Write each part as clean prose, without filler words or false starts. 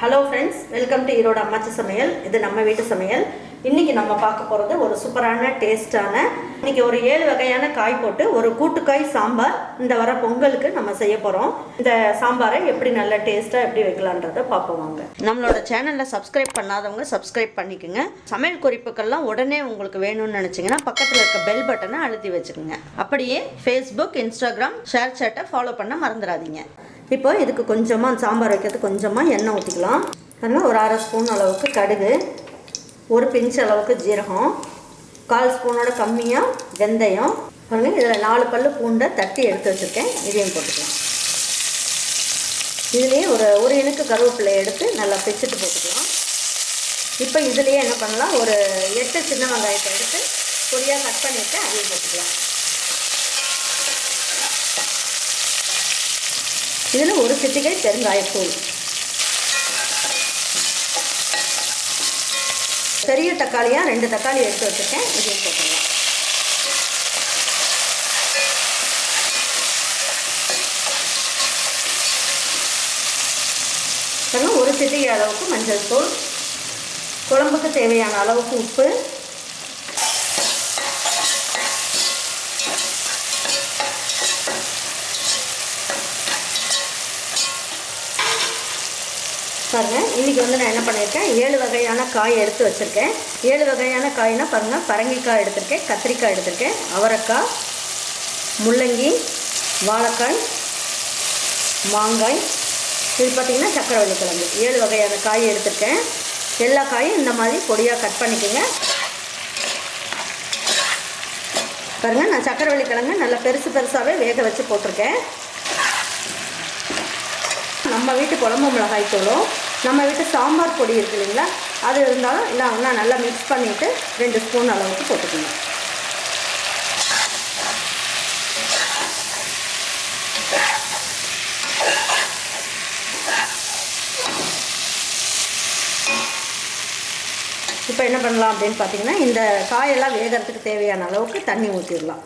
Hello friends, welcome to Erode அம்மாச்சி சமையல். இது நம்ம வீட்டு சமையல். இன்னைக்கு நம்ம பார்க்க போறது ஒரு சூப்பரான டேஸ்டான இன்னைக்கு ஒரு 7 வகையான காய் போட்டு ஒரு கூட்டுக்காய் சாம்பார் இந்த வர பொங்கலுக்கு நம்ம செய்ய போறோம். இந்த சாம்பாரை எப்படி நல்ல டேஸ்டா எப்படி வைக்கலாம்ன்றதை பார்ப்போம் வாங்க. நம்மளோட சேனல்ல சப்ஸ்கிரைப் பண்ணாதவங்க சப்ஸ்கிரைப் பண்ணிக்கங்க. சமையல் குறிப்புகள்லாம் உடனே உங்களுக்கு வேணும்னு நினைச்சீங்கன்னா பக்கத்துல இருக்க பெல் பட்டனை அழுத்தி வச்சுக்கோங்க. அப்படியே Facebook, Instagram, ஷேர் சாட்டை ஃபாலோ பண்ண மறந்துடாதீங்க. இப்போ இதுக்கு கொஞ்சமாக சாம்பார் வைக்கிறதுக்கு கொஞ்சமாக எண்ணெய் ஊற்றிக்கலாம். பாருங்கள், ஒரு 1/2 ஸ்பூன் அளவுக்கு கடுகு, ஒரு பிஞ்ச் அளவுக்கு ஜீரகம், 1/4 ஸ்பூனோட கம்மியாக வெந்தயம். பாருங்கள், இதில் 4 பல்லு பூண்டை தட்டி எடுத்து வச்சுருக்கேன். இதையும் போட்டுக்கலாம். இதுலேயே ஒரு இனுக்கு கருவேப்பிலை எடுத்து நல்லா பிச்சுட்டு போட்டுக்கலாம். இப்போ இதுலேயே என்ன பண்ணலாம், ஒரு 8 சின்ன வெங்காயத்தை எடுத்து பொடியாக கட் பண்ணிவிட்டு அதையும் போட்டுக்கலாம். இதில் ஒரு சிட்டிகை பெருங்காயத்தூள், பெரிய தக்காளியாக 2 தக்காளி எடுத்து வச்சுருக்கேன். இதையும் போட்டுக்கலாம். அப்புறம் ஒரு சிட்டிகை அளவுக்கு மஞ்சள் தூள், குழம்புக்கு தேவையான அளவுக்கு உப்பு, பாருங்கள். இன்றைக்கி நான் என்ன பண்ணியிருக்கேன், 7 வகையான காய் எடுத்து வச்சுருக்கேன். 7 வகையான காய்னா பாருங்கள், பரங்கிக்காய் எடுத்திருக்கேன், கத்திரிக்காய் எடுத்திருக்கேன், அவரைக்காய், முள்ளங்கி, வாழைக்காய், மாங்காய், இது பார்த்திங்கன்னா சக்கரவள்ளி கிழங்கு. 7 வகையான காய் எடுத்திருக்கேன். எல்லா காயும் இந்த மாதிரி பொடியாக கட் பண்ணிக்கோங்க. பாருங்கள், நான் சக்கரவள்ளி கிழங்கு நல்லா பெருசாகவே வேக வச்சு போட்டிருக்கேன். நம்ம வீட்டு குழம்பு மிளகாய் தூளும் நம்ம வீட்டு சாம்பார் பொடி இருக்கு இல்லைங்களா, அது இருந்தாலும் இல்லை நல்லா மிக்ஸ் பண்ணிவிட்டு 2 ஸ்பூன் அளவுக்கு போட்டுக்கணும். இப்போ என்ன பண்ணலாம் அப்படின்னு பார்த்தீங்கன்னா, இந்த காயெல்லாம் வேகிறதுக்கு தேவையான அளவுக்கு தண்ணி ஊற்றிடலாம்.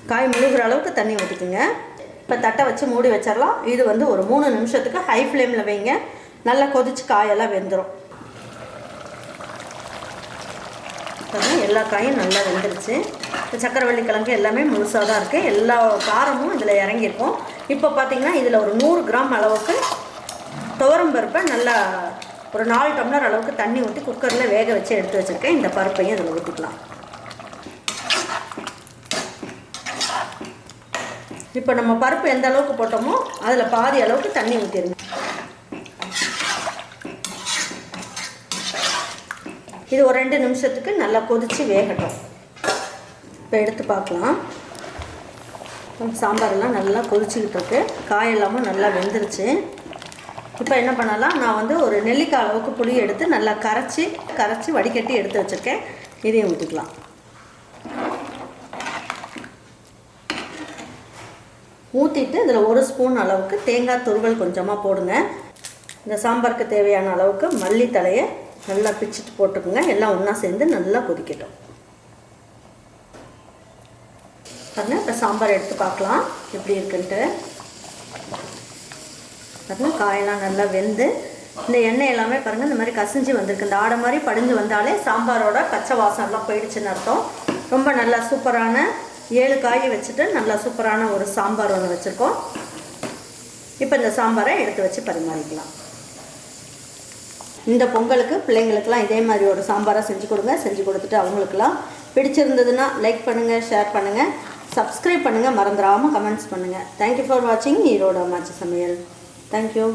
காய் முழுகிற அளவுக்கு தண்ணி ஊற்றிக்குங்க. இப்போ தட்டை வச்சு மூடி வச்சிடலாம். இது ஒரு 3 நிமிஷத்துக்கு ஹை ஃப்ளேமில் வைங்க. நல்லா கொதிச்சு காயெல்லாம் வெந்துடும். எல்லா காயும் நல்லா வெந்துருச்சு. சக்கரவள்ளி கிழங்கு எல்லாமே முழுசாக தான் இருக்குது. எல்லா காரமும் இதில் இறங்கியிருக்கும். இப்போ பார்த்திங்கன்னா இதில் ஒரு 100 கிராம் அளவுக்கு துவரம் பருப்பை நல்லா ஒரு 4 டம்ளர் அளவுக்கு தண்ணி ஊற்றி குக்கரில் வேக வச்சு எடுத்து வச்சுருக்கேன். இந்த பருப்பையும் இதில் ஊற்றிக்கலாம். இப்போ நம்ம பருப்பு எந்த அளவுக்கு போட்டோமோ அதில் பாதி அளவுக்கு தண்ணி ஊற்றிடுங்க. இது ஒரு 2 நிமிஷத்துக்கு நல்லா கொதித்து வேகட்டும். இப்போ எடுத்து பார்க்கலாம். சாம்பாரெல்லாம் நல்லா கொதிச்சுக்கிட்டு இருக்கு. காயெல்லாமும் நல்லா வெந்துருச்சு. இப்போ என்ன பண்ணலாம், நான் ஒரு நெல்லிக்காய் அளவுக்கு புளி எடுத்து நல்லா கரைச்சி வடிகட்டி எடுத்து வச்சுருக்கேன். இதையும் ஊற்றிக்கலாம். ஊற்றிட்டு இதில் 1 ஸ்பூன் அளவுக்கு தேங்காய் துருவல் கொஞ்சமாக போடுங்க. இந்த சாம்பாருக்கு தேவையான அளவுக்கு மல்லித்தலையை நல்லா பிச்சுட்டு போட்டுக்குங்க. எல்லாம் ஒன்றா சேர்ந்து நல்லா கொதிக்கட்டும். பாருங்கள், இப்போ சாம்பார் எடுத்து பார்க்கலாம் எப்படி இருக்குன்ட்டு. பாருங்கள், காயெல்லாம் நல்லா வெந்து இந்த எண்ணெய் எல்லாமே பாருங்கள் இந்த மாதிரி கசிஞ்சு வந்திருக்கு. இந்த ஆடை மாதிரி படிஞ்சு வந்தாலே சாம்பாரோட பச்சை வாசம்லாம் போயிடுச்சுன்னு அர்த்தம். ரொம்ப நல்லா சூப்பரான 7 காய் வச்சுட்டு நல்லா சூப்பரான ஒரு சாம்பார் ஒன்று வச்சுருக்கோம். இப்போ இந்த சாம்பாரை எடுத்து வச்சு பரிமாறிக்கலாம். இந்த பொங்கலுக்கு பிள்ளைங்களுக்கெல்லாம் இதே மாதிரி ஒரு சாம்பாரை செஞ்சு கொடுங்க. செஞ்சு கொடுத்துட்டு அவங்களுக்கெல்லாம் பிடிச்சிருந்ததுன்னா லைக் பண்ணுங்கள், ஷேர் பண்ணுங்கள், சப்ஸ்கிரைப் பண்ணுங்கள், மறந்துடாமல் கமெண்ட்ஸ் பண்ணுங்கள். தேங்க்யூ ஃபார் வாட்சிங் ஈரோடு அம்மாச்சி சமையல். தேங்க்யூ.